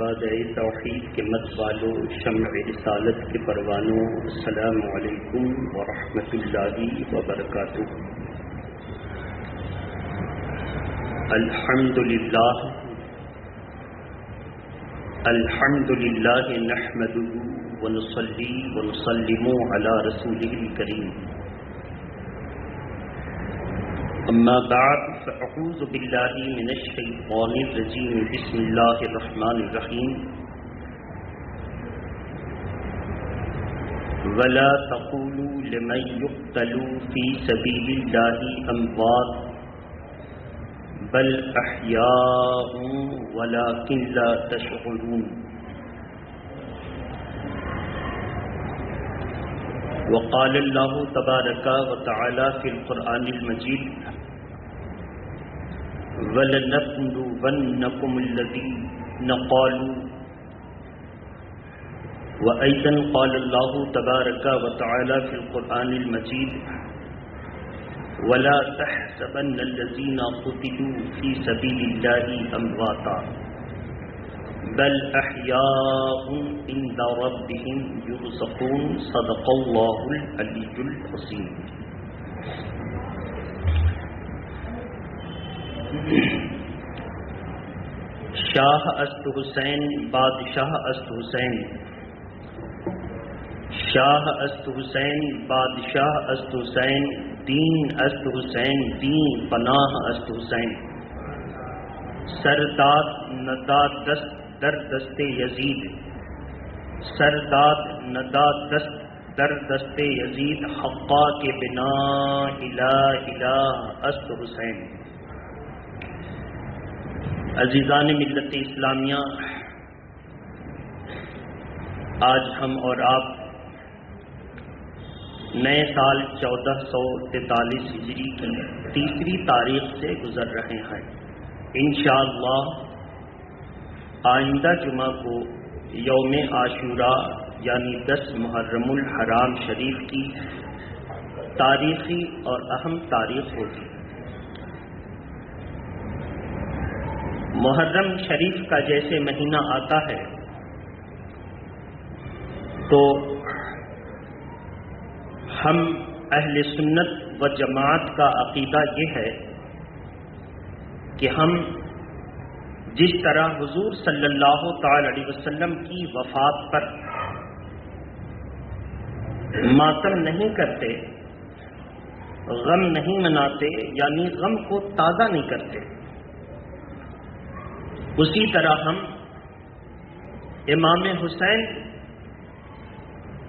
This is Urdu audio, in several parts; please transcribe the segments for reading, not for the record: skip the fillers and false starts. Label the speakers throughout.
Speaker 1: عباد توحید کے مت والوں، شمع رسالت کے پروانوں، السلام علیکم ورحمۃ اللہ وبرکاتہ۔ الحمد للہ نحمده ونصلی ونسلم علی رسوله الکریم، اما بعد فاعوذ باللہ من الشیطان الرجیم، بسم اللہ الرحمن الرحیم۔ ولا تقولوا لمن يقتل في سبيل الله اموات بل احیاء ولكن لا تشعرون۔ وقال اللہ تبارک وتعالی فی القرآن المجید، وَلَنَبْلُوَنَّكُمُ الَّذِينَ قَالُوا، وأيضا قال اللہ تبارک وتعالی فی القرآن المجید، وَلَا تَحْسَبَنَّ الَّذِينَ قُتِلُوا فِي سَبِيلِ اللَّهِ أَمْوَاتًا بل احیاء عند ربهم یرزقون، صدق اللہ العلی العظیم۔ شاہ است حسین بادشاہ است حسین، شاہ است حسین بادشاہ است حسین، دین است حسین دین پناہ است حسین۔ سرداد نداد دست در دست یزید، سرداد نداد دست در دست یزید، حقا کے بنا الہ است حسین۔ عزیزان ملت اسلامیہ، آج ہم اور آپ نئے سال 1443 ہجری کی تیسری تاریخ سے گزر رہے ہیں۔ انشاءاللہ آئندہ جمعہ کو یوم عاشوراء یعنی 10 محرم الحرام شریف کی تاریخی اور اہم تاریخ ہوگی۔ محرم شریف کا جیسے مہینہ آتا ہے تو ہم اہل سنت و جماعت کا عقیدہ یہ ہے کہ ہم جس طرح حضور صلی اللہ تعالی علیہ وسلم کی وفات پر ماتم نہیں کرتے، غم نہیں مناتے، یعنی غم کو تازہ نہیں کرتے، اسی طرح ہم امام حسین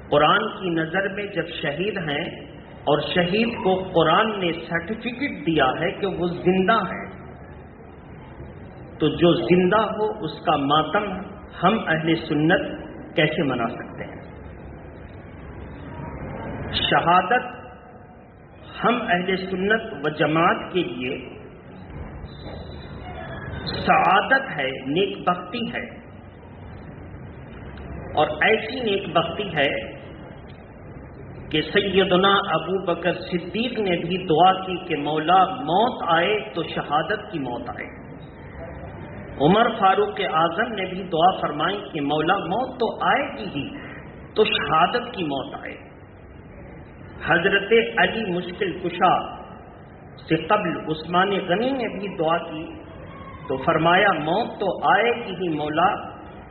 Speaker 1: قرآن کی نظر میں جب شہید ہیں اور شہید کو قرآن نے سرٹیفکیٹ دیا ہے کہ وہ زندہ ہے، تو جو زندہ ہو اس کا ماتم ہم اہل سنت کیسے منا سکتے ہیں؟ شہادت ہم اہل سنت و جماعت کے لیے سعادت ہے، نیک بختی ہے، اور ایسی نیک بختی ہے کہ سیدنا ابو بکر صدیق نے بھی دعا کی کہ مولا موت آئے تو شہادت کی موت آئے۔ عمر فاروق اعظم نے بھی دعا فرمائی کہ مولا موت تو آئے گی ہی تو شہادت کی موت آئے۔ حضرت علی مشکل کشا سے قبل عثمان غنی نے بھی دعا کی تو فرمایا موت تو آئے گی ہی مولا،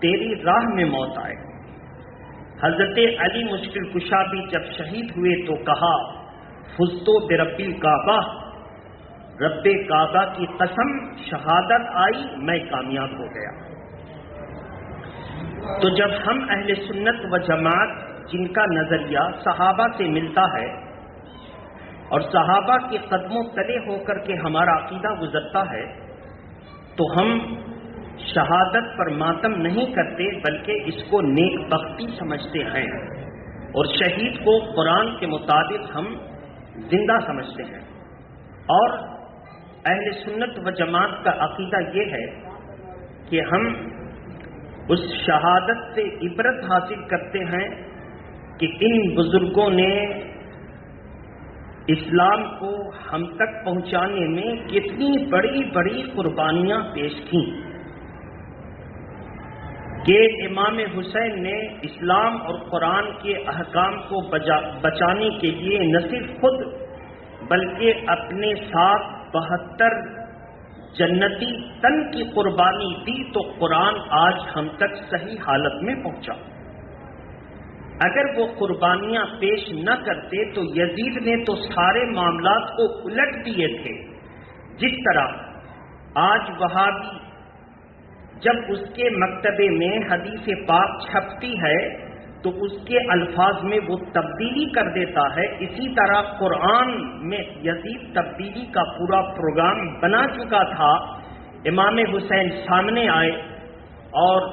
Speaker 1: تیری راہ میں موت آئے۔ حضرت علی مشکل کشا بھی جب شہید ہوئے تو کہا فزتو برب الکعبہ، رب کعبہ کی قسم شہادت آئی میں کامیاب ہو گیا۔ تو جب ہم اہل سنت و جماعت جن کا نظریہ صحابہ سے ملتا ہے اور صحابہ کے قدموں تلے ہو کر کے ہمارا عقیدہ گزرتا ہے تو ہم شہادت پر ماتم نہیں کرتے بلکہ اس کو نیک بختی سمجھتے ہیں، اور شہید کو قرآن کے مطابق ہم زندہ سمجھتے ہیں۔ اور اہل سنت و جماعت کا عقیدہ یہ ہے کہ ہم اس شہادت سے عبرت حاصل کرتے ہیں کہ ان بزرگوں نے اسلام کو ہم تک پہنچانے میں کتنی بڑی بڑی قربانیاں پیش کیں۔ کہ امام حسین نے اسلام اور قرآن کے احکام کو بچانے کے لیے نہ صرف خود بلکہ اپنے ساتھ 72 جنتی تن کی قربانی دی تو قرآن آج ہم تک صحیح حالت میں پہنچا۔ اگر وہ قربانیاں پیش نہ کرتے تو یزید نے تو سارے معاملات کو الٹ دیے تھے۔ جس طرح آج وہابی جب اس کے مکتبے میں حدیث پاک چھپتی ہے تو اس کے الفاظ میں وہ تبدیلی کر دیتا ہے، اسی طرح قرآن میں یزید تبدیلی کا پورا پروگرام بنا چکا تھا۔ امام حسین سامنے آئے اور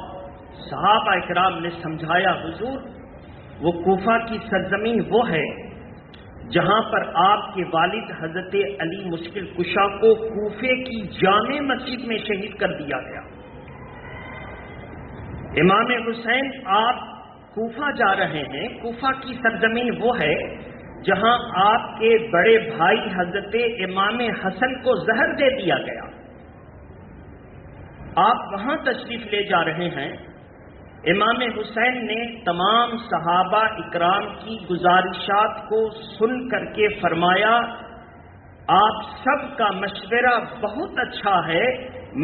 Speaker 1: صحابہ اکرام نے سمجھایا، حضور وہ کوفہ کی سرزمین وہ ہے جہاں پر آپ کے والد حضرت علی مشکل کشا کو کوفے کی جامع مسجد میں شہید کر دیا گیا۔ امام حسین آپ کوفہ جا رہے ہیں، کوفہ کی سرزمین وہ ہے جہاں آپ کے بڑے بھائی حضرت امام حسن کو زہر دے دیا گیا، آپ وہاں تشریف لے جا رہے ہیں۔ امام حسین نے تمام صحابہ اکرام کی گزارشات کو سن کر کے فرمایا، آپ سب کا مشورہ بہت اچھا ہے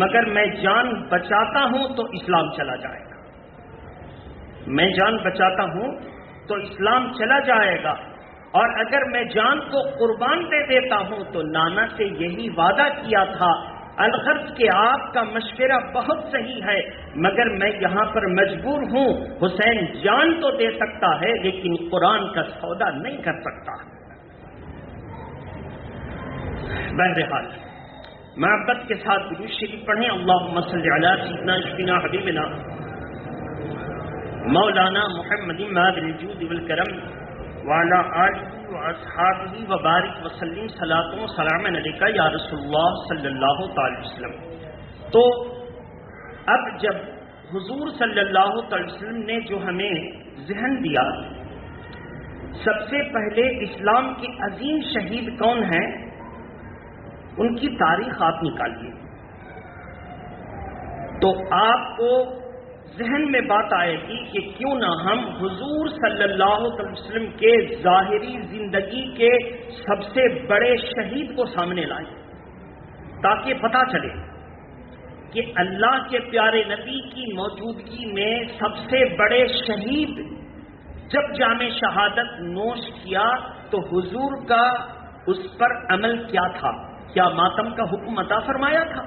Speaker 1: مگر میں جان بچاتا ہوں تو اسلام چلا جائے گا، میں جان بچاتا ہوں تو اسلام چلا جائے گا، اور اگر میں جان کو قربان دے دیتا ہوں تو نانا سے یہی وعدہ کیا تھا، الغرض کہ آپ کا مشورہ بہت صحیح ہے مگر میں یہاں پر مجبور ہوں، حسین جان تو دے سکتا ہے لیکن قرآن کا سودا نہیں کر سکتا۔ بہرحال محبت کے ساتھ درود شریف پڑھیں، اللہم صلی علی سیدنا شفینا حبیبنا مولانا محمد ماد الجود والکرم وعلی آلہ واصحابہ وبارک وسلم صلاۃ و سلام علیکہ یا رسول اللہ صلی اللہ تعالی وسلم۔ تو اب جب حضور صلی اللہ تعالی وسلم نے جو ہمیں ذہن دیا، سب سے پہلے اسلام کے عظیم شہید کون ہیں ان کی تاریخ آپ نکالیے تو آپ کو ذہن میں بات آئے گی کہ کیوں نہ ہم حضور صلی اللہ علیہ وسلم کے ظاہری زندگی کے سب سے بڑے شہید کو سامنے لائیں تاکہ پتہ چلے کہ اللہ کے پیارے نبی کی موجودگی میں سب سے بڑے شہید جب جام شہادت نوش کیا تو حضور کا اس پر عمل کیا تھا؟ کیا ماتم کا حکم عطا فرمایا تھا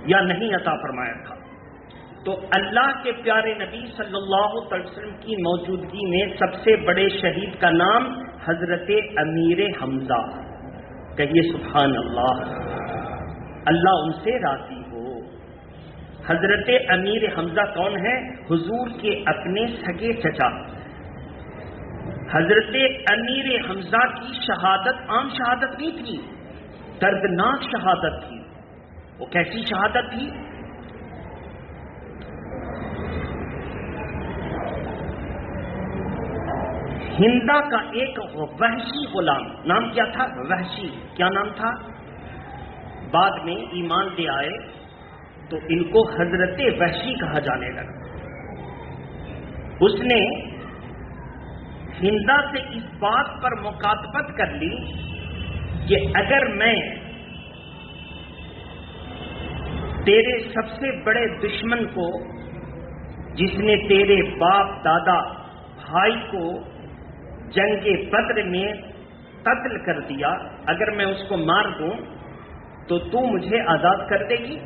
Speaker 1: یا نہیں عطا فرمایا تھا؟ تو اللہ کے پیارے نبی صلی اللہ علیہ وسلم کی موجودگی میں سب سے بڑے شہید کا نام حضرت امیر حمزہ، کہیے سبحان اللہ، اللہ ان سے راضی ہو۔ حضرت امیر حمزہ کون ہے؟ حضور کے اپنے سگے چچا۔ حضرت امیر حمزہ کی شہادت عام شہادت نہیں تھی، دردناک شہادت تھی۔ وہ کیسی شہادت تھی؟ ہندا کا ایک وحشی غلام، نام کیا تھا؟ وحشی۔ کیا نام تھا؟ بعد میں ایمان لے آئے تو ان کو حضرت وحشی کہا جانے لگا۔ اس نے ہندا سے اس بات پر مکاتبت کر لی کہ اگر میں تیرے سب سے بڑے دشمن کو، جس نے تیرے باپ دادا بھائی کو جنگ بدر میں قتل کر دیا، اگر میں اس کو مار دوں تو مجھے آزاد کر دے گی؟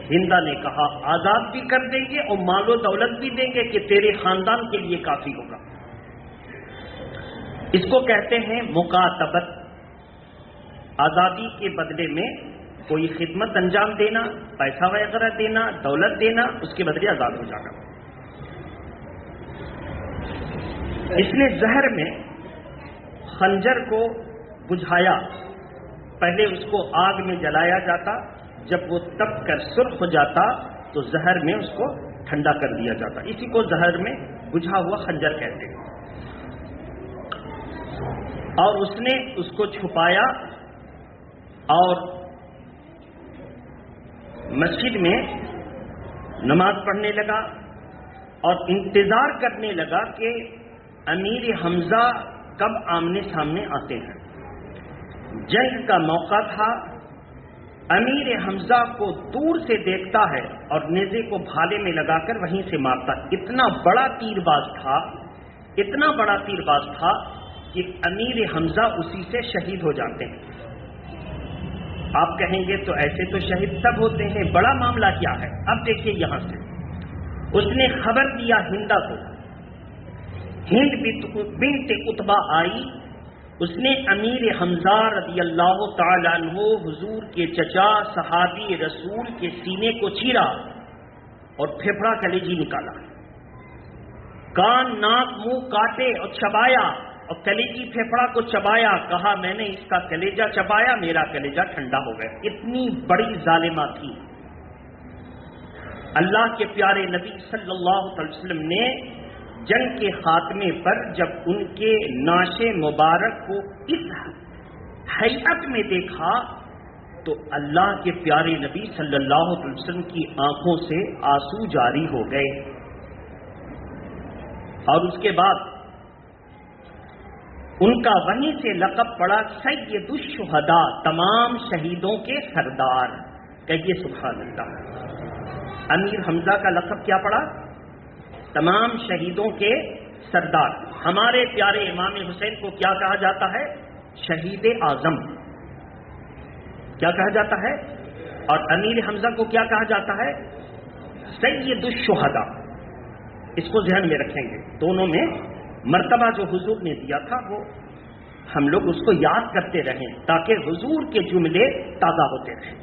Speaker 1: ہندا نے کہا آزاد بھی کر دیں گے اور مال و دولت بھی دیں گے کہ تیرے خاندان کے لیے کافی ہوگا۔ اس کو کہتے ہیں مکاتبت، آزادی کے بدلے میں کوئی خدمت انجام دینا، پیسہ وغیرہ دینا، دولت دینا، اس کے بدلے آزاد ہو جانا۔ اس نے زہر میں خنجر کو بجھایا، پہلے اس کو آگ میں جلایا جاتا، جب وہ تپ کر سرخ ہو جاتا تو زہر میں اس کو ٹھنڈا کر دیا جاتا، اسی کو زہر میں بجھا ہوا خنجر کہتے ہیں۔ اور اس نے اس کو چھپایا اور مسجد میں نماز پڑھنے لگا اور انتظار کرنے لگا کہ امیر حمزہ کب آمنے سامنے آتے ہیں۔ جنگ کا موقع تھا، امیر حمزہ کو دور سے دیکھتا ہے اور نیزے کو بھالے میں لگا کر وہیں سے مارتا۔ اتنا بڑا تیر باز تھا، اتنا بڑا تیر باز تھا کہ امیر حمزہ اسی سے شہید ہو جاتے ہیں۔ آپ کہیں گے تو ایسے تو شہید سب ہوتے ہیں، بڑا معاملہ کیا ہے؟ اب دیکھیے یہاں سے اس نے خبر دیا ہندا کو، ہند بنت عتبہ آئی، اس نے امیر حمزہ رضی اللہ تعالیٰ عنہ حضور کے چچا صحابی رسول کے سینے کو چیرا اور پھیپھڑا کلیجی نکالا، کان ناک منہ کاٹے اور چبایا اور کلیجی پھیپھڑا کو چبایا، کہا میں نے اس کا کلیجہ چبایا، میرا کلیجہ ٹھنڈا ہو گیا۔ اتنی بڑی ظالمہ تھی۔ اللہ کے پیارے نبی صلی اللہ علیہ وسلم نے جنگ کے خاتمے پر جب ان کے ناش مبارک کو اس حیت میں دیکھا تو اللہ کے پیارے نبی صلی اللہ علیہ وسلم کی آنکھوں سے آنسو جاری ہو گئے، اور اس کے بعد ان کا وہیں سے لقب پڑا سید الشہداء، تمام شہیدوں کے سردار۔ کہیے سبحان اللہ۔ امیر حمزہ کا لقب کیا پڑا؟ تمام شہیدوں کے سردار۔ ہمارے پیارے امام حسین کو کیا کہا جاتا ہے؟ شہید اعظم کیا کہا جاتا ہے؟ اور امیر حمزہ کو کیا کہا جاتا ہے؟ سید الشہداء۔ اس کو ذہن میں رکھیں گے، دونوں میں مرتبہ جو حضور نے دیا تھا وہ ہم لوگ اس کو یاد کرتے رہیں تاکہ حضور کے جملے تازہ ہوتے رہیں۔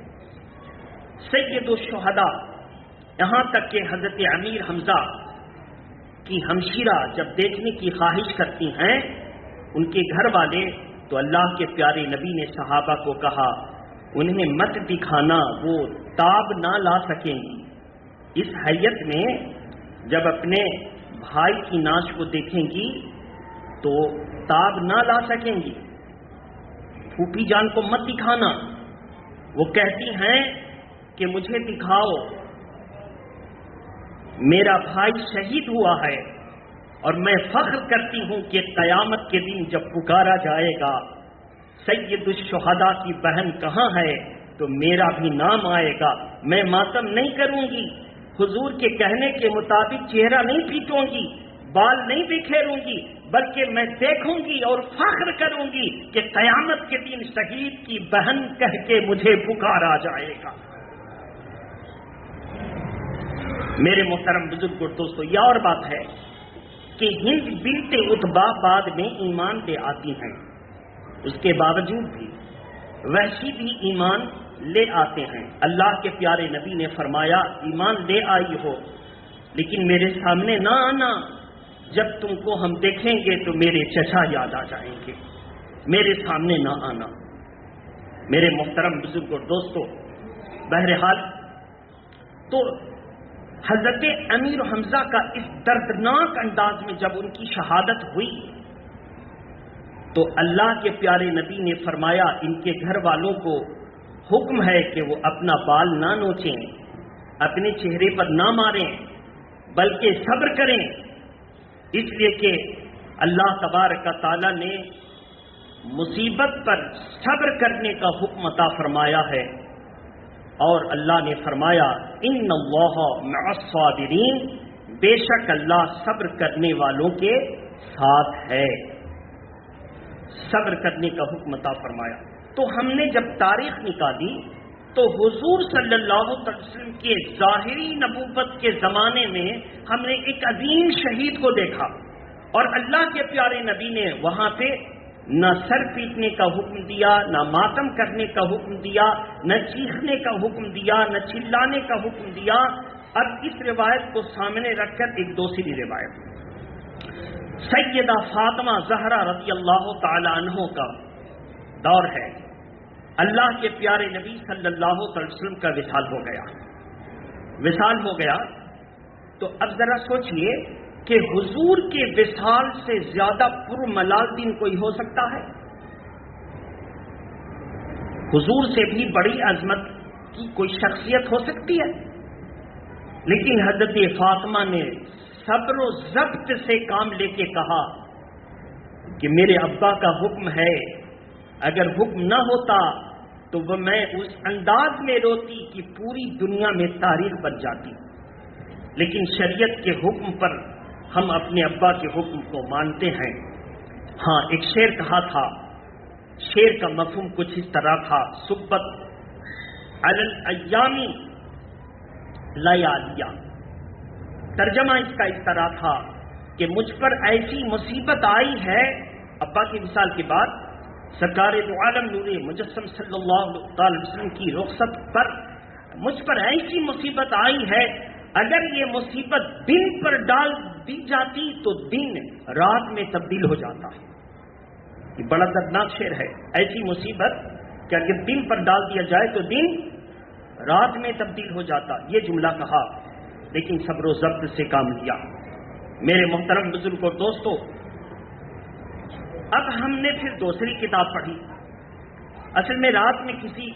Speaker 1: سید الشہداء، یہاں تک کہ حضرت امیر حمزہ کی ہمشیرہ جب دیکھنے کی خواہش کرتی ہیں ان کے گھر والے، تو اللہ کے پیارے نبی نے صحابہ کو کہا انہیں مت دکھانا، وہ تاب نہ لا سکیں گی۔ اس حیت میں جب اپنے بھائی کی ناش کو دیکھیں گی تو تاب نہ لا سکیں گی، پھوپھی جان کو مت دکھانا۔ وہ کہتی ہیں کہ مجھے دکھاؤ، میرا بھائی شہید ہوا ہے اور میں فخر کرتی ہوں کہ قیامت کے دن جب پکارا جائے گا سید الشہداء کی بہن کہاں ہے تو میرا بھی نام آئے گا، میں ماتم نہیں کروں گی، حضور کے کہنے کے مطابق چہرہ نہیں پیٹوں گی، بال نہیں بکھیروں گی، بلکہ میں دیکھوں گی اور فخر کروں گی کہ قیامت کے دن شہید کی بہن کہہ کے مجھے پکارا جائے گا۔ میرے محترم بزرگ اور دوستو، یہ اور بات ہے کہ ہند بنت عتبہ بعد میں ایمان لے آتی ہیں، اس کے باوجود بھی وحشی بھی ایمان لے آتے ہیں۔ اللہ کے پیارے نبی نے فرمایا ایمان لے آئی ہو لیکن میرے سامنے نہ آنا، جب تم کو ہم دیکھیں گے تو میرے چچا یاد آ جائیں گے، میرے سامنے نہ آنا۔ میرے محترم بزرگ اور دوستو، بہرحال تو حضرت امیر حمزہ کا اس دردناک انداز میں جب ان کی شہادت ہوئی تو اللہ کے پیارے نبی نے فرمایا ان کے گھر والوں کو حکم ہے کہ وہ اپنا بال نہ نوچیں، اپنے چہرے پر نہ ماریں، بلکہ صبر کریں، اس لیے کہ اللہ تبارک تعالیٰ نے مصیبت پر صبر کرنے کا حکم عطا فرمایا ہے، اور اللہ نے فرمایا ان اللہ مع الصابرین، بے شک اللہ صبر کرنے والوں کے ساتھ ہے، صبر کرنے کا حکم عطا فرمایا۔ تو ہم نے جب تاریخ نکالی تو حضور صلی اللہ علیہ وسلم کے ظاہری نبوت کے زمانے میں ہم نے ایک عظیم شہید کو دیکھا، اور اللہ کے پیارے نبی نے وہاں پہ نہ سر پیٹنے کا حکم دیا، نہ ماتم کرنے کا حکم دیا، نہ چیخنے کا حکم دیا، نہ چلانے کا حکم دیا۔ اب اس روایت کو سامنے رکھ کر ایک دوسری روایت، سیدہ فاطمہ زہرا رضی اللہ تعالی عنہ کا دور ہے، اللہ کے پیارے نبی صلی اللہ علیہ وسلم کا وصال ہو گیا، وصال ہو گیا۔ تو اب ذرا سوچئے کہ حضور کے وصال سے زیادہ پرملال دن کوئی ہو سکتا ہے؟ حضور سے بھی بڑی عظمت کی کوئی شخصیت ہو سکتی ہے؟ لیکن حضرت فاطمہ نے صبر و ضبط سے کام لے کے کہا کہ میرے ابا کا حکم ہے، اگر حکم نہ ہوتا تو وہ میں اس انداز میں روتی کہ پوری دنیا میں تاریخ بن جاتی، لیکن شریعت کے حکم پر ہم اپنے ابا کے حکم کو مانتے ہیں۔ ہاں، ایک شعر کہا تھا، شعر کا مفہوم کچھ اس طرح تھا، صبت علی الایام لیالیہ، ترجمہ اس کا اس طرح تھا کہ مجھ پر ایسی مصیبت آئی ہے، ابا کی وصال کے بعد سرکار دو عالم نور مجسم صلی اللہ علیہ وسلم کی رخصت پر مجھ پر ایسی مصیبت آئی ہے، اگر یہ مصیبت دن پر ڈال دی جاتی تو دن رات میں تبدیل ہو جاتا ہے۔ یہ بڑا دردناک شعر ہے، ایسی مصیبت کہ اگر دن پر ڈال دیا جائے تو دن رات میں تبدیل ہو جاتا، یہ جملہ کہا، لیکن صبر و ضبط سے کام لیا۔ میرے محترم بزرگ اور دوستو، اب ہم نے پھر دوسری کتاب پڑھی۔ اصل میں رات میں کسی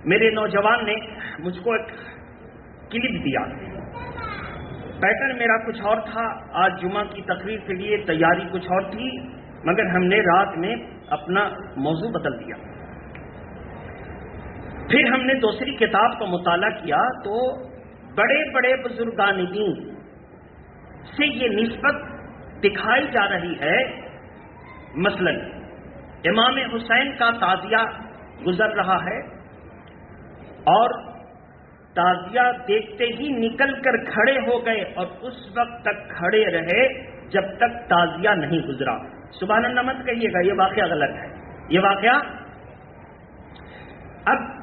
Speaker 1: میرے نوجوان نے مجھ کو ایک کلپ دیا، پیٹرن میرا کچھ اور تھا، آج جمعہ کی تقریر کے لیے تیاری کچھ اور تھی، مگر ہم نے رات میں اپنا موضوع بدل دیا۔ پھر ہم نے دوسری کتاب کا مطالعہ کیا تو بڑے بڑے بزرگان دین سے یہ نسبت دکھائی جا رہی ہے۔ مثلا امام حسین کا تعزیہ گزر رہا ہے اور تعزیہ دیکھتے ہی نکل کر کھڑے ہو گئے اور اس وقت تک کھڑے رہے جب تک تعزیہ نہیں گزرا۔ سبحان اللہ مت کہیے گا، یہ واقعہ غلط ہے، یہ واقعہ۔ اب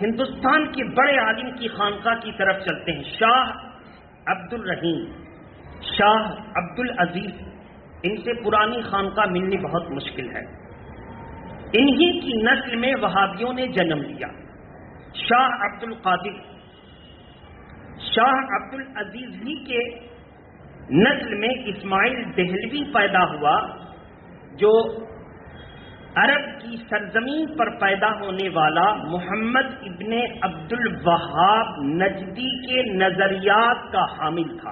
Speaker 1: ہندوستان کے بڑے عالم کی خانقاہ کی طرف چلتے ہیں، شاہ عبد الرحیم، شاہ عبد العزیز، ان سے پرانی خانقاہ ملنی بہت مشکل ہے۔ انہی کی نسل میں وہابیوں نے جنم لیا۔ شاہ عبد القادر، شاہ عبد العزیز ہی کے نسل میں اسماعیل دہلوی پیدا ہوا، جو عرب کی سرزمین پر پیدا ہونے والا محمد ابن عبد الوہاب نجدی کے نظریات کا حامل تھا۔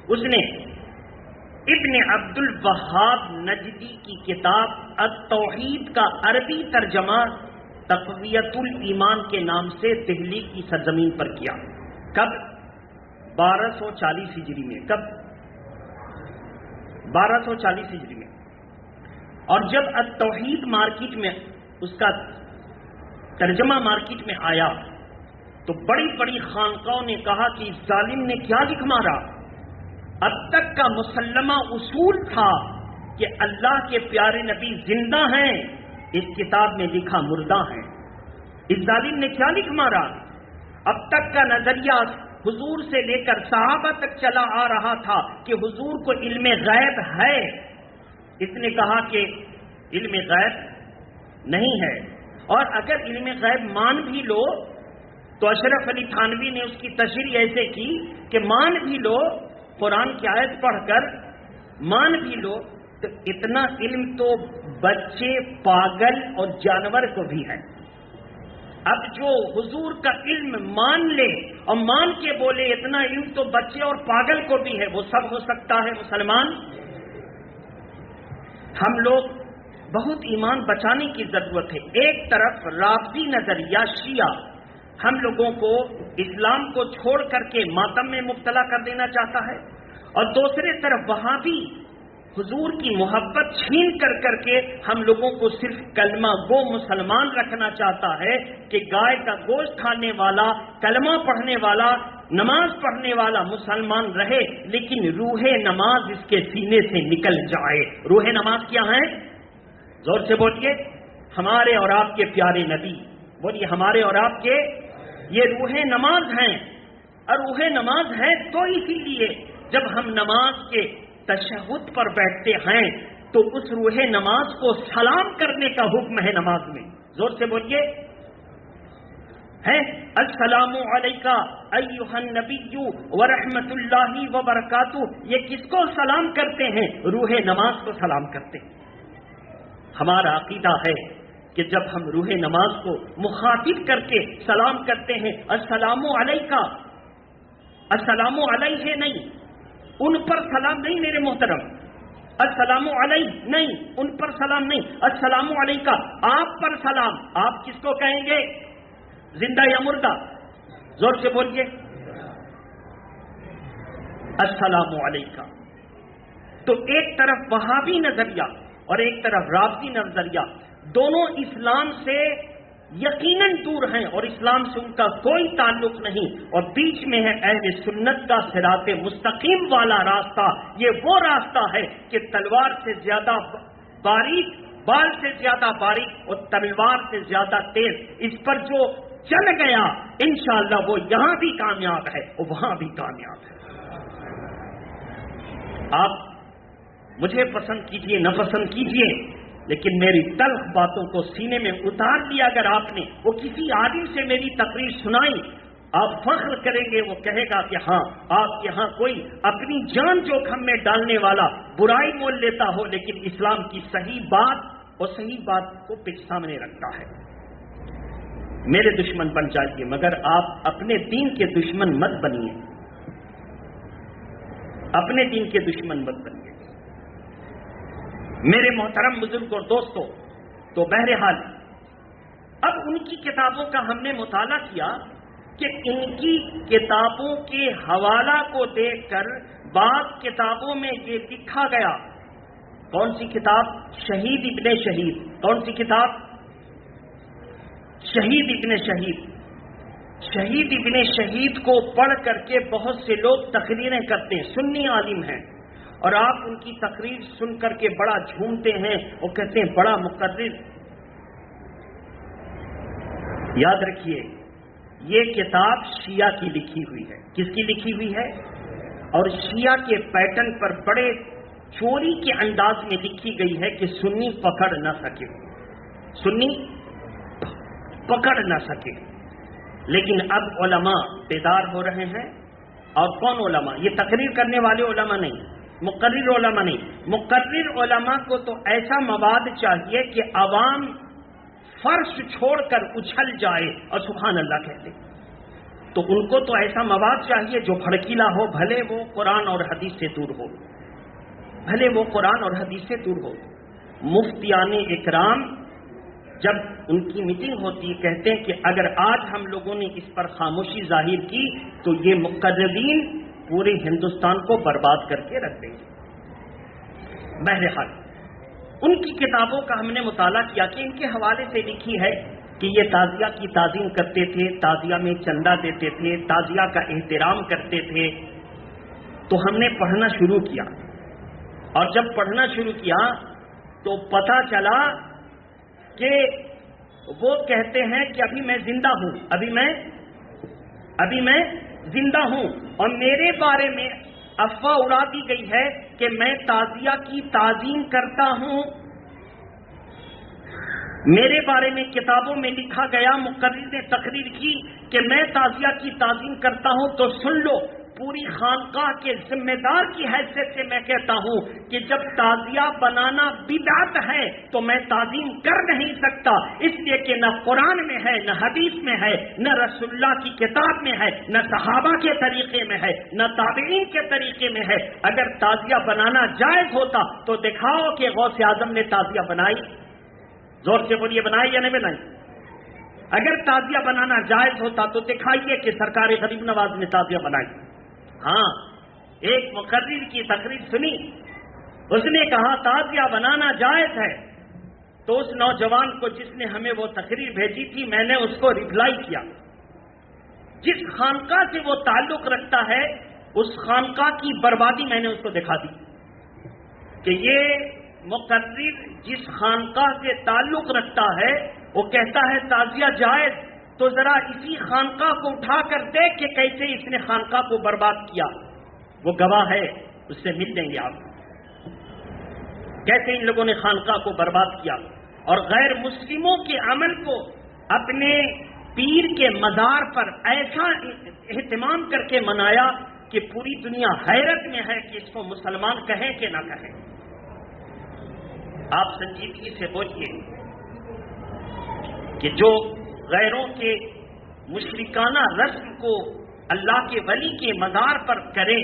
Speaker 1: اس نے ابن عبد الوہاب نجدی کی کتاب التوحید کا عربی ترجمہ تقویت الایمان کے نام سے دہلی کی سرزمین پر کیا۔ کب؟ 1240 ہجری میں۔ کب؟ 1240 ہجری میں۔ اور جب التوحید مارکیٹ میں اس کا ترجمہ مارکیٹ میں آیا تو بڑی بڑی خانقاہوں نے کہا کہ اس ظالم نے کیا لکھ مارا، اب تک کا مسلمہ اصول تھا کہ اللہ کے پیارے نبی زندہ ہیں، اس کتاب میں لکھا مردہ ہیں۔ اس ظالم نے کیا لکھ مارا؟ اب تک کا نظریہ حضور سے لے کر صحابہ تک چلا آ رہا تھا کہ حضور کو علم غیب ہے، اس نے کہا کہ علم غیب نہیں ہے، اور اگر علم غیب مان بھی لو تو اشرف علی تھانوی نے اس کی تشریح ایسے کی کہ مان بھی لو، قرآن کی آیت پڑھ کر مان بھی لو، تو اتنا علم تو بچے، پاگل اور جانور کو بھی ہے۔ اب جو حضور کا علم مان لے اور مان کے بولے اتنا علم تو بچے اور پاگل کو بھی ہے، وہ سب ہو سکتا ہے مسلمان؟ ہم لوگ بہت ایمان بچانے کی ضرورت ہے۔ ایک طرف رافضی نظریہ شیعہ ہم لوگوں کو اسلام کو چھوڑ کر کے ماتم میں مبتلا کر دینا چاہتا ہے، اور دوسرے طرف وہابی حضور کی محبت چھین کر کے ہم لوگوں کو صرف کلمہ گو مسلمان رکھنا چاہتا ہے کہ گائے کا گوشت کھانے والا، کلمہ پڑھنے والا، نماز پڑھنے والا مسلمان رہے، لیکن روح نماز اس کے سینے سے نکل جائے۔ روح نماز کیا ہے؟ زور سے بولیے۔ ہمارے اور آپ کے پیارے نبی، بولیے ہمارے اور آپ کے، یہ روح نماز ہیں۔ اور روح نماز ہے تو اسی لیے جب ہم نماز کے تشہد پر بیٹھتے ہیں تو اس روح نماز کو سلام کرنے کا حکم ہے نماز میں۔ زور سے بولیے، ہے السلام علیکہ ایھا النبی ورحمۃ اللہ وبرکاتہ۔ یہ کس کو سلام کرتے ہیں؟ روح نماز کو سلام کرتے ہیں۔ ہمارا عقیدہ ہے کہ جب ہم روح نماز کو مخاطب کر کے سلام کرتے ہیں السلام علیکہ، السلام علیہ نہیں، ان پر سلام نہیں میرے محترم، السلام علیہ نہیں، ان پر سلام نہیں، السلام علیکہ، آپ پر سلام۔ آپ کس کو کہیں گے؟ زندہ یا مردہ؟ زور سے بولیے۔ السلام علیکہ۔ تو ایک طرف وہابی نظریہ اور ایک طرف رافضی نظریہ، دونوں اسلام سے یقیناً دور ہیں اور اسلام سے ان کا کوئی تعلق نہیں، اور بیچ میں ہے اہل سنت کا صراط مستقیم والا راستہ۔ یہ وہ راستہ ہے کہ تلوار سے زیادہ باریک، بال سے زیادہ باریک اور تلوار سے زیادہ تیز، اس پر جو چل گیا انشاءاللہ وہ یہاں بھی کامیاب ہے اور وہاں بھی کامیاب ہے۔ آپ مجھے پسند کیجئے نہ پسند کیجئے، لیکن میری تلخ باتوں کو سینے میں اتار لیا۔ اگر آپ نے وہ کسی عالم سے میری تقریر سنائی، آپ فخر کریں گے، وہ کہے گا کہ ہاں آپ یہاں کوئی اپنی جان جوکھم میں ڈالنے والا برائی مول لیتا ہو، لیکن اسلام کی صحیح بات اور صحیح بات کو پیش سامنے رکھتا ہے۔ میرے دشمن بن جائیے، مگر آپ اپنے دین کے دشمن مت بنیے، اپنے دین کے دشمن مت بنیے۔ میرے محترم بزرگ اور دوستو، تو بہرحال اب ان کی کتابوں کا ہم نے مطالعہ کیا کہ ان کی کتابوں کے حوالہ کو دیکھ کر بعض کتابوں میں یہ لکھا گیا۔ کون سی کتاب؟ شہید ابن شہید۔ کون سی کتاب؟ شہید ابن شہید۔ شہید ابن شہید کو پڑھ کر کے بہت سے لوگ تقریریں کرتے ہیں، سنی عالم ہیں، اور آپ ان کی تقریر سن کر کے بڑا جھومتے ہیں اور کہتے ہیں بڑا مقرر۔ یاد رکھیے، یہ کتاب شیعہ کی لکھی ہوئی ہے۔ کس کی لکھی ہوئی ہے؟ اور شیعہ کے پیٹرن پر بڑے چوری کے انداز میں لکھی گئی ہے کہ سنی پکڑ نہ سکے، سنی پکڑ نہ سکے۔ لیکن اب علماء بیدار ہو رہے ہیں، اور کون علماء؟ یہ تقریر کرنے والے علماء نہیں، مقرر علماء نہیں۔ مقرر علماء کو تو ایسا مواد چاہیے کہ عوام فرش چھوڑ کر اچھل جائے اور سبحان اللہ کہتے، تو ان کو تو ایسا مواد چاہیے جو بھڑکیلا ہو، بھلے وہ قرآن اور حدیث سے دور ہو، بھلے وہ قرآن اور حدیث سے دور ہو۔ مفتیان اکرام جب ان کی میٹنگ ہوتی ہے کہتے ہیں کہ اگر آج ہم لوگوں نے اس پر خاموشی ظاہر کی تو یہ مقررین پورے ہندوستان کو برباد کر کے رکھ دیں گے۔ بہرحال ان کی کتابوں کا ہم نے مطالعہ کیا کہ ان کے حوالے سے لکھی ہے کہ یہ تعزیہ کی تعظیم کرتے تھے، تعزیہ میں چندہ دیتے تھے، تعزیہ کا احترام کرتے تھے۔ تو ہم نے پڑھنا شروع کیا، اور جب پڑھنا شروع کیا تو پتہ چلا کہ وہ کہتے ہیں کہ ابھی میں زندہ ہوں، ابھی میں زندہ ہوں، اور میرے بارے میں افواہ اڑا دی گئی ہے کہ میں تعزیہ کی تعظیم کرتا ہوں۔ میرے بارے میں کتابوں میں لکھا گیا، مقرر نے تقریر کی کہ میں تعزیہ کی تعظیم کرتا ہوں۔ تو سن لو، پوری خانقاہ کے ذمہ دار کی حیثیت سے میں کہتا ہوں کہ جب تعزیہ بنانا بدعت ہے تو میں تعظیم کر نہیں سکتا، اس لیے کہ نہ قرآن میں ہے، نہ حدیث میں ہے، نہ رسول اللہ کی کتاب میں ہے، نہ صحابہ کے طریقے میں ہے، نہ تابعین کے طریقے میں ہے۔ اگر تعزیہ بنانا جائز ہوتا تو دکھاؤ کہ غوث اعظم نے تعزیہ بنائی، زور سے بولیے، بنائی یا نہیں بنائی؟ اگر تعزیہ بنانا جائز ہوتا تو دکھائیے کہ سرکار غریب نواز نے تعزیہ بنائی۔ ہاں، ایک مقرر کی تقریر سنی، اس نے کہا تعزیہ بنانا جائز ہے، تو اس نوجوان کو جس نے ہمیں وہ تقریر بھیجی تھی، میں نے اس کو ریپلائی کیا، جس خانقاہ سے وہ تعلق رکھتا ہے اس خانقاہ کی بربادی میں نے اس کو دکھا دی کہ یہ مقرر جس خانقاہ سے تعلق رکھتا ہے وہ کہتا ہے تعزیہ جائز، تو ذرا اسی خانقاہ کو اٹھا کر دیکھ کہ کیسے اس نے خانقاہ کو برباد کیا۔ وہ گواہ ہے، اس سے مل لیں گے آپ، کیسے ان لوگوں نے خانقاہ کو برباد کیا اور غیر مسلموں کے عمل کو اپنے پیر کے مزار پر ایسا اہتمام کر کے منایا کہ پوری دنیا حیرت میں ہے کہ اس کو مسلمان کہیں کہ نہ کہیں۔ آپ سنجیدگی سے بولیے کہ جو غیروں کے مشرکانہ رسم کو اللہ کے ولی کے مزار پر کرے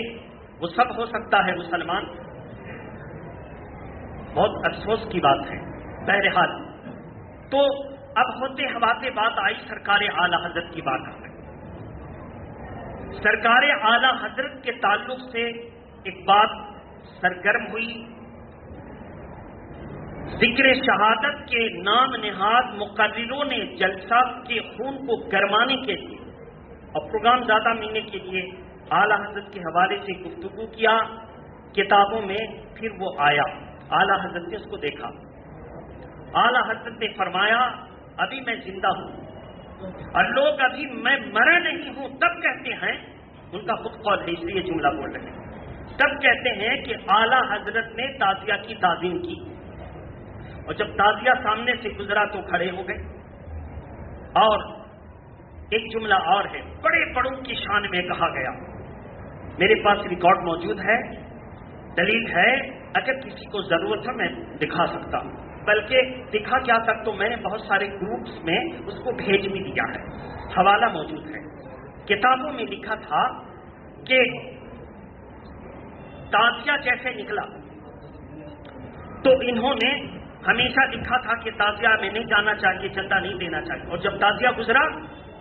Speaker 1: وہ سب ہو سکتا ہے مسلمان؟ بہت افسوس کی بات ہے۔ بہرحال تو اب ہوتے ہواتے بات آئی سرکار اعلی حضرت کی بات آ گئی۔ سرکار اعلی حضرت کے تعلق سے ایک بات سرگرم ہوئی، ذکر شہادت کے نام نہاد مقرروں نے جلسہ کے خون کو گرمانے کے لیے اور پروگرام زیادہ ملنے کے لیے اعلی حضرت کے حوالے سے گفتگو کیا کتابوں میں، پھر وہ آیا، اعلی حضرت نے اس کو دیکھا، اعلی حضرت نے فرمایا ابھی میں زندہ ہوں، اور لوگ ابھی میں مرا نہیں ہوں تب کہتے ہیں، ان کا خود قول ہے اس لیے جملہ بول رہے ہیں، تب کہتے ہیں کہ اعلی حضرت نے تعزیہ کی تعظیم کی، اور جب تعزیہ سامنے سے گزرا تو کھڑے ہو گئے۔ اور ایک جملہ اور ہے، بڑے بڑوں کی شان میں کہا گیا، میرے پاس ریکارڈ موجود ہے، دلیل ہے، اگر کسی کو ضرورت ہے میں دکھا سکتا ہوں، بلکہ دکھا کیا سکتا ہوں، میں نے بہت سارے گروپس میں اس کو بھیج بھی دیا ہے، حوالہ موجود ہے۔ کتابوں میں لکھا تھا کہ تعزیہ جیسے نکلا تو انہوں نے ہمیشہ لکھا تھا کہ تعزیہ میں نہیں جانا چاہیے، چندہ نہیں دینا چاہیے، اور جب تعزیہ گزرا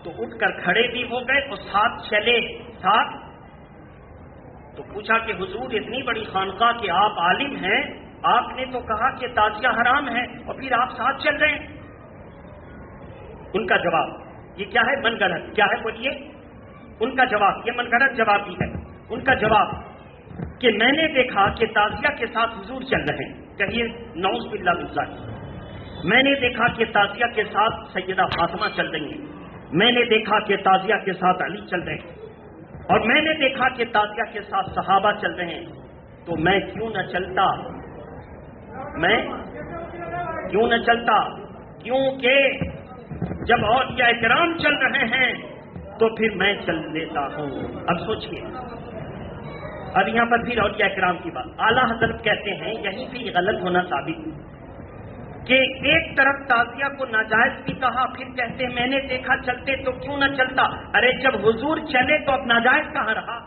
Speaker 1: تو اٹھ کر کھڑے بھی ہو گئے اور ساتھ چلے ساتھ۔ تو پوچھا کہ حضور اتنی بڑی خانقاہ کہ آپ عالم ہیں، آپ نے تو کہا کہ تعزیہ حرام ہے اور پھر آپ ساتھ چل رہے ہیں۔ ان کا جواب یہ کیا ہے؟ من گھڑت کیا ہے بولیے؟ ان کا جواب یہ من گھڑت جواب ہی ہے۔ ان کا جواب کہ میں نے دیکھا کہ تعزیہ کے ساتھ حضور چل رہے ہیں، کہیے نعوذ باللہ من ذالک۔ میں نے دیکھا کہ تعزیہ کے ساتھ سیدہ فاطمہ چل رہی ہیں، میں نے دیکھا کہ تعزیہ کے ساتھ علی چل رہے ہیں، اور میں نے دیکھا کہ تعزیہ کے ساتھ صحابہ چل رہے ہیں، تو میں کیوں نہ چلتا؟ میں کیوں نہ چلتا؟ کیونکہ جب اولیاء کرام چل رہے ہیں تو پھر میں چل لیتا ہوں۔ اب سوچئے، اب یہاں پر پھر اولیاء کرام کی بات، اعلیٰ حضرت کہتے ہیں یہیں پہ غلط ہونا ثابت کہ ایک طرف تعزیہ کو ناجائز بھی کہا، پھر کہتے ہیں میں نے دیکھا چلتے تو کیوں نہ چلتا۔ ارے جب حضور چلے تو اب ناجائز کہاں رہا؟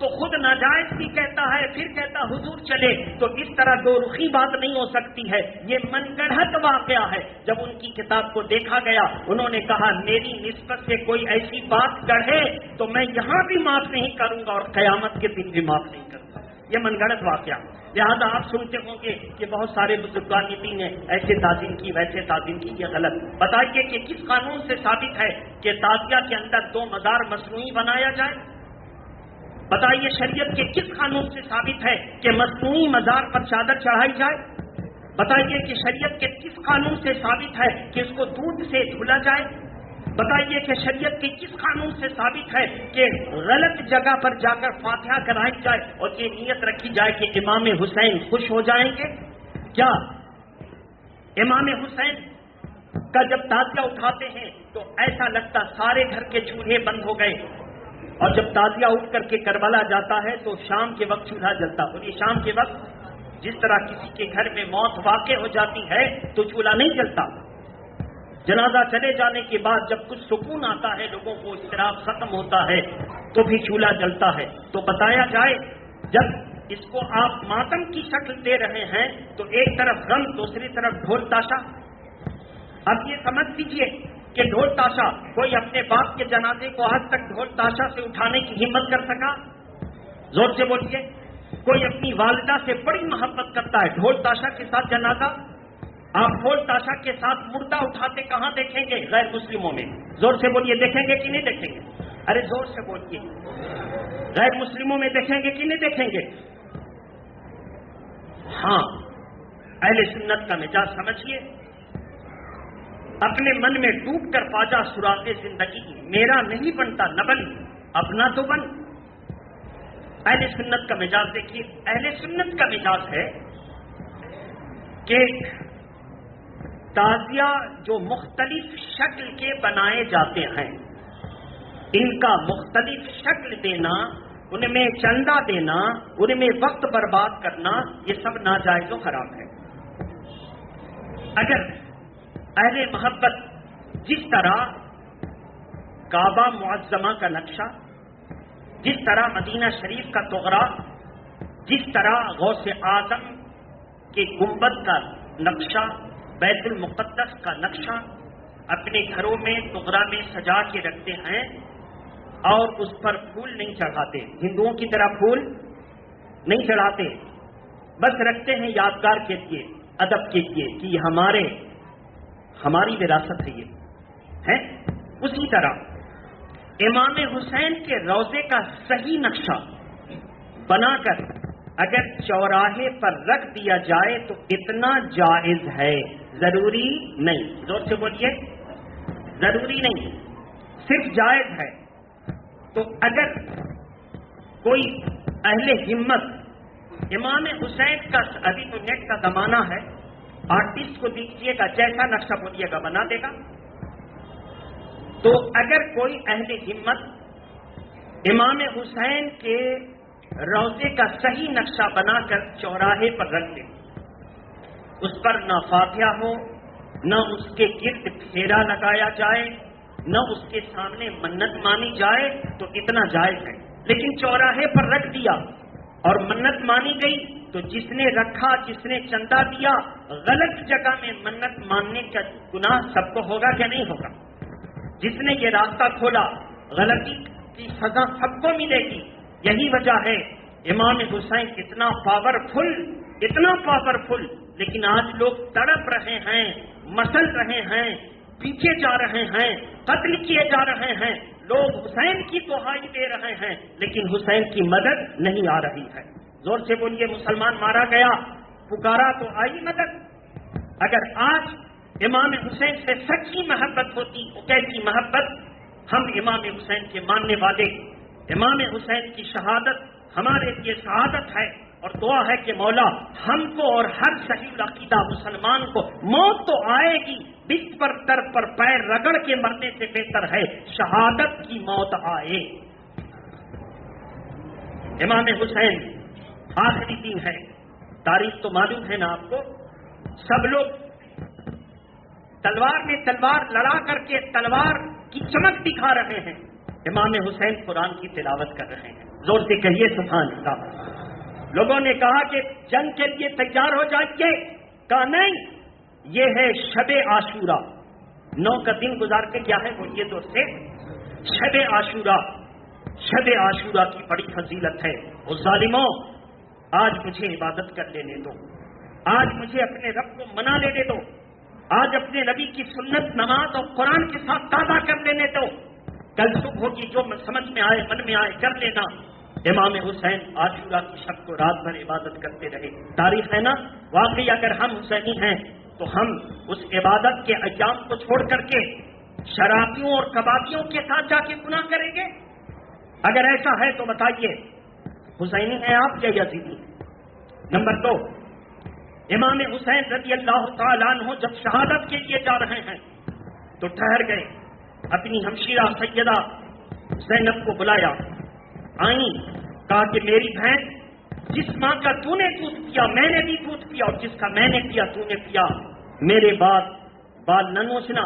Speaker 1: تو خود ناجائز بھی کہتا ہے، پھر کہتا حضور چلے، تو اس طرح دو رخی بات نہیں ہو سکتی ہے۔ یہ من گڑھت واقعہ ہے۔ جب ان کی کتاب کو دیکھا گیا، انہوں نے کہا میری نسبت سے کوئی ایسی بات گڑھے تو میں یہاں بھی معاف نہیں کروں گا اور قیامت کے دن بھی معاف نہیں کروں گا۔ یہ من گڑھت واقعہ۔ لہٰذا آپ سنتے ہوں گے کہ بہت سارے بزرگان دین نے ایسے تعظیم کی، ویسے تعظیم کی، یہ غلط۔ بتائیے کہ کس قانون سے ثابت ہے کہ تعزیہ کے اندر 2 مزار مصنوعی بنایا جائے؟ بتائیے شریعت کے کس قانون سے ثابت ہے کہ مصنوعی مزار پر چادر چڑھائی جائے؟ بتائیے کہ شریعت کے کس قانون سے ثابت ہے کہ اس کو دودھ سے دھلا جائے؟ بتائیے کہ شریعت کے کس قانون سے ثابت ہے کہ غلط جگہ پر جا کر فاتحہ کرائی جائے اور یہ نیت رکھی جائے کہ امام حسین خوش ہو جائیں گے؟ کیا امام حسین کا جب تعزیہ اٹھاتے ہیں تو ایسا لگتا سارے گھر کے چولہے بند ہو گئے، اور جب تعزیہ اٹھ کر کے کربلا جاتا ہے تو شام کے وقت چولہا جلتا۔ اور یہ شام کے وقت جس طرح کسی کے گھر میں موت واقع ہو جاتی ہے تو چولہا نہیں جلتا۔ جنازہ چلے جانے کے بعد جب کچھ سکون آتا ہے، لوگوں کو اضطراب ختم ہوتا ہے، تو بھی چولہا جلتا ہے۔ تو بتایا جائے جب اس کو آپ ماتم کی شکل دے رہے ہیں تو ایک طرف غم، دوسری طرف ڈھول تاشا۔ اب یہ سمجھ لیجیے کہ ڈھول تاشا، کوئی اپنے باپ کے جنازے کو آج تک ڈھول تاشا سے اٹھانے کی ہمت کر سکا؟ زور سے بولیے۔ کوئی اپنی والدہ سے بڑی محبت کرتا ہے، ڈھول تاشا کے ساتھ جنازہ؟ آپ ڈھول تاشا کے ساتھ مردہ اٹھاتے کہاں دیکھیں گے؟ غیر مسلموں میں۔ زور سے بولیے، دیکھیں گے کہ نہیں دیکھیں گے؟ ارے زور سے بولیے، غیر مسلموں میں دیکھیں گے کہ نہیں دیکھیں گے؟ ہاں، اہل سنت کا مزاج سمجھیے، اپنے من میں ڈوب کر پاجا سراغ زندگی میرا نہیں بنتا نہ بن، اپنا تو بن۔ اہل سنت کا مزاج دیکھیے، اہل سنت کا مزاج ہے کہ تعزیہ جو مختلف شکل کے بنائے جاتے ہیں، ان کا مختلف شکل دینا، ان میں چندہ دینا، ان میں وقت برباد کرنا، یہ سب ناجائز و حرام ہے۔ اگر اہل محبت جس طرح کعبہ معظمہ کا نقشہ جس طرح مدینہ شریف کا تغرا، جس طرح غوث اعظم کے گنبد کا نقشہ، بیت المقدس کا نقشہ اپنے گھروں میں تغرا میں سجا کے رکھتے ہیں اور اس پر پھول نہیں چڑھاتے، ہندوؤں کی طرح پھول نہیں چڑھاتے، بس رکھتے ہیں یادگار کے لیے، ادب کے لیے کہ یہ ہماری وراثت ہے یہ ہے۔ اسی طرح امام حسین کے روضے کا صحیح نقشہ بنا کر اگر چوراہے پر رکھ دیا جائے تو اتنا جائز ہے، ضروری نہیں، زور سے بولیے، ضروری نہیں، صرف جائز ہے۔ تو اگر کوئی اہل ہمت امام حسین کا، ابھی تو نیٹ کا زمانہ ہے، آرٹسٹ کو دیکھیے گا جیسا نقشہ بولیے گا بنا دے گا، تو اگر کوئی اہل ہمت امام حسین کے روضے کا صحیح نقشہ بنا کر چوراہے پر رکھ دے، اس پر نہ فاتحہ ہو، نہ اس کے گرد پھیرا لگایا جائے، نہ اس کے سامنے منت مانی جائے تو اتنا جائز ہے۔ لیکن چوراہے پر رکھ دیا اور منت مانی گئی تو جس نے رکھا، جس نے چندہ دیا، غلط جگہ میں منت ماننے کا گناہ سب کو ہوگا کہ نہیں ہوگا؟ جس نے یہ راستہ کھولا، غلطی کی سزا سب کو ملے گی۔ یہی وجہ ہے امام حسین اتنا پاورفل، لیکن آج لوگ تڑپ رہے ہیں، مسل رہے ہیں، پیچھے جا رہے ہیں، قتل کیے جا رہے ہیں، لوگ حسین کی دہائی دے رہے ہیں لیکن حسین کی مدد نہیں آ رہی ہے۔ زور سے بولیے، مسلمان مارا گیا، پکارا تو آئی مدد۔ اگر آج امام حسین سے سچی محبت ہوتی، کیسی محبت؟ ہم امام حسین کے ماننے والے، امام حسین کی شہادت ہمارے لیے سعادت ہے، اور دعا ہے کہ مولا ہم کو اور ہر صحیح العقیدہ مسلمان کو موت تو آئے گی، بت پر در پر پیر رگڑ کے مرنے سے بہتر ہے شہادت کی موت آئے۔ امام حسین آخری دن ہے، تاریخ تو معلوم ہے نا آپ کو، سب لوگ تلوار میں تلوار لڑا کر کے تلوار کی چمک دکھا رہے ہیں، امام حسین قرآن کی تلاوت کر رہے ہیں۔ زور سے کہیے سبحان اللہ۔ لوگوں نے کہا کہ جنگ کے لیے تیار ہو جائیے، کہا نہیں، یہ ہے شب عاشورہ، 9 کا دن گزار کے کیا ہے وہ یہ دوست سے شب عاشورہ کی بڑی فضیلت ہے۔ وہ ظالموں، آج مجھے عبادت کر لینے دو، آج مجھے اپنے رب کو منا لینے دو، آج اپنے نبی کی سنت، نماز اور قرآن کے ساتھ تازہ کر لینے دو، کل صبح ہوگی جو سمجھ میں آئے، من میں آئے کر لینا۔ امام حسین عاشورہ کی شب کو رات بھر عبادت کرتے رہے۔ تاریخ ہے نا، واقعی اگر ہم حسینی ہیں تو ہم اس عبادت کے ایام کو چھوڑ کر کے شرابیوں اور کبابیوں کے ساتھ جا کے گناہ کریں گے؟ اگر ایسا ہے تو بتائیے، حسینی ہیں آپ یا یزیدی؟ نمبر 2، امام حسین رضی اللہ تعالیٰ عنہ جب شہادت کے لیے جا رہے ہیں تو ٹھہر گئے، اپنی ہمشیرہ سیدہ زینب کو بلایا، آئیں، کہا کہ میری بہن، جس ماں کا تو نے دودھ پیا میں نے بھی دودھ پیا، اور جس کا میں نے پیا تو نے پیا، میرے بعد بال نہ نوچنا،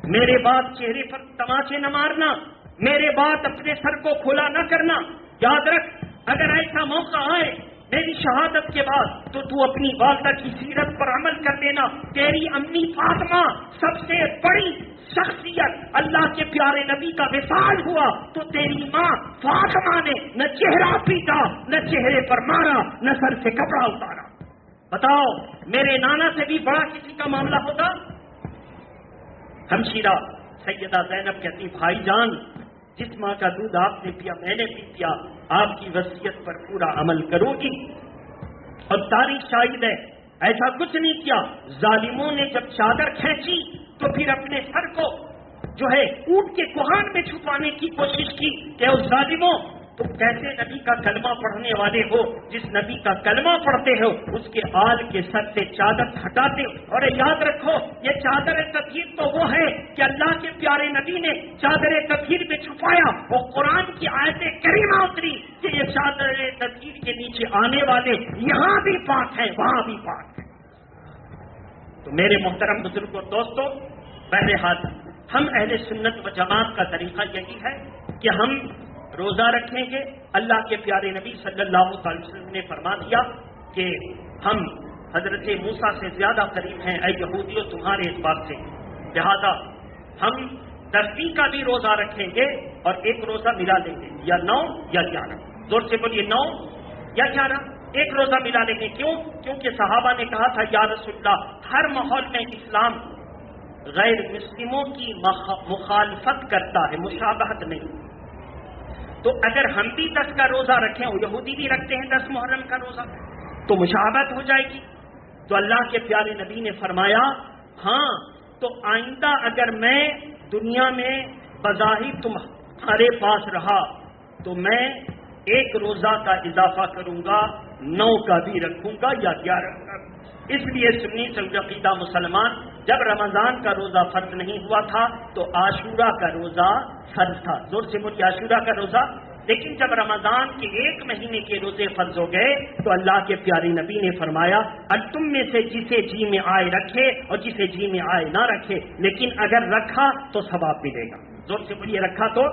Speaker 1: میرے بعد چہرے پر تماچے نہ مارنا، میرے بعد اپنے سر کو کھلا نہ کرنا۔ یاد رکھ، اگر ایسا موقع آئے میری شہادت کے بعد تو تو اپنی والدہ کی سیرت پر عمل کر لینا۔ تیری امی فاطمہ سب سے بڑی شخصیت، اللہ کے پیارے نبی کا وصال ہوا تو تیری ماں فاطمہ نے نہ چہرہ پیٹا، نہ چہرے پر مارا، نہ سر سے کپڑا اتارا۔ بتاؤ، میرے نانا سے بھی بڑا کسی کا معاملہ ہوگا؟ ہمشیرہ سیدہ زینب کہتی، بھائی جان، جس ماں کا دودھ آپ نے پیا میں نے بھی پیا، آپ کی وصیت پر پورا عمل کرو گی۔ اور تاریخ شاہد ہے، ایسا کچھ نہیں کیا۔ ظالموں نے جب چادر کھینچی تو پھر اپنے سر کو جو ہے اونٹ کے کوہان میں چھپانے کی کوشش کی کہ اس ظالموں، تم کیسے نبی کا کلمہ پڑھنے والے ہو، جس نبی کا کلمہ پڑھتے ہو اس کے آل کے سر سے چادر ہٹاتے ہو۔ اور یاد رکھو، یہ چادر تطہیر تو وہ ہے کہ اللہ کے پیارے نبی نے چادر تطہیر میں چھپایا، اور قرآن کی آیت کریمہ اتری کہ یہ چادر تطہیر کے نیچے آنے والے یہاں بھی پاک ہیں وہاں بھی پاک ہیں۔ تو میرے محترم بزرگوں دوستوں، بہرحال ہم اہل سنت و جماعت کا طریقہ یہی ہے کہ ہم روزہ رکھیں گے، اللہ کے پیارے نبی صلی اللہ علیہ وسلم نے فرما دیا کہ ہم حضرت موسیٰ سے زیادہ قریب ہیں اے یہودیوں تمہارے اس بات سے، لہذا ہم 10 کا بھی روزہ رکھیں گے اور ایک روزہ ملا لیں گے، یا 9 یا 11، زور سے بولیے 9 یا 11، ایک روزہ ملا لیں گے۔ کیوں؟ کیونکہ صحابہ نے کہا تھا یا رسول اللہ ہر ماحول میں اسلام غیر مسلموں کی مخالفت کرتا ہے، مشابہت نہیں، تو اگر ہم بھی 10 کا روزہ رکھیں اور یہودی بھی رکھتے ہیں 10 محرم کا روزہ تو مشابہت ہو جائے گی۔ تو اللہ کے پیارے نبی نے فرمایا ہاں تو آئندہ اگر میں دنیا میں بظاہر تمہارے پاس رہا تو میں 1 روزہ کا اضافہ کروں گا، 9 کا بھی رکھوں گا یا 11 کا۔ اس لیے سنی عقیدہ مسلمان جب رمضان کا روزہ فرض نہیں ہوا تھا تو عاشورہ کا روزہ فرض تھا، زور سے بولیے عاشورہ کا روزہ۔ لیکن جب رمضان کے 1 مہینے کے روزے فرض ہو گئے تو اللہ کے پیارے نبی نے فرمایا تم میں سے جسے جی میں آئے رکھے اور جسے جی میں آئے نہ رکھے، لیکن اگر رکھا تو ثواب ملے گا، زور سے بولیے رکھا تو۔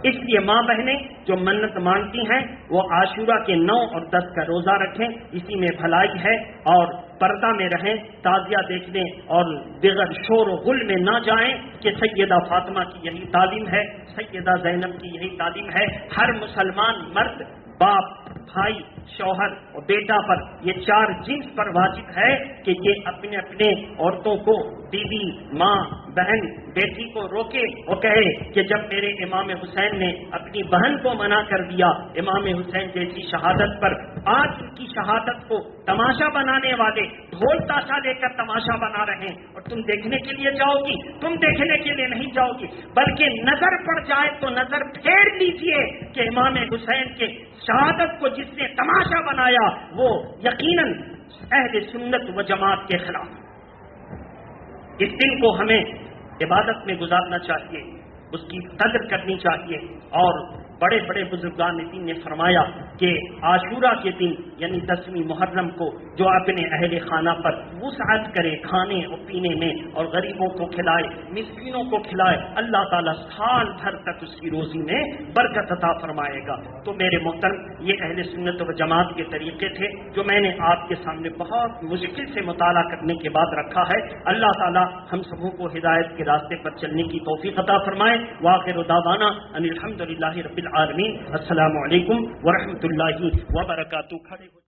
Speaker 1: اس لیے ماں بہنیں جو منت مانگتی ہیں وہ عاشورہ کے 9 اور 10 کا روزہ رکھیں، اسی میں بھلائی ہے، اور پردہ میں رہیں، تعزیہ دیکھنے اور بغیر شور و غل میں نہ جائیں کہ سیدہ فاطمہ کی یہی تعلیم ہے، سیدہ زینب کی یہی تعلیم ہے۔ ہر مسلمان مرد، باپ، بھائی، شوہر اور بیٹا پر یہ 4 جنس پر واجب ہے کہ یہ اپنے اپنے عورتوں کو، بیوی، ماں، بہن، بیٹی کو روکے اور کہے کہ جب میرے امام حسین نے اپنی بہن کو منع کر دیا امام حسین جیسی شہادت پر، آج ان کی شہادت کو تماشا بنانے والے ڈھول تاشا لے کر تماشا بنا رہے ہیں، اور تم دیکھنے کے لیے جاؤ گی، تم دیکھنے کے لیے نہیں جاؤ گی، بلکہ نظر پڑ جائے تو نظر پھیر لیجئے کہ امام حسین کے شہادت کو جس نے تماشا بنایا وہ یقیناً اہل سنت و جماعت کے خلاف۔ اس دن کو ہمیں عبادت میں گزارنا چاہیے، اس کی قدر کرنی چاہیے، اور بڑے بڑے بزرگان دین نے فرمایا کہ عاشورہ کے دن یعنی 10ویں محرم کو جو اپنے اہل خانہ پر وسعت کرے کھانے اور پینے میں اور غریبوں کو کھلائے، مسکینوں کو کھلائے، اللہ تعالیٰ سال بھر تک اس کی روزی میں برکت عطا فرمائے گا۔ تو میرے محترم یہ اہل سنت و جماعت کے طریقے تھے جو میں نے آپ کے سامنے بہت مشکل سے مطالعہ کرنے کے بعد رکھا ہے۔ اللہ تعالیٰ ہم سبوں کو ہدایت کے راستے پر چلنے کی توفیق عطا فرمائے۔ وآخر دعوانا ان الحمد للہ رب العالمین۔ السلام علیکم ورحمۃ اللہ وبرکاتہ۔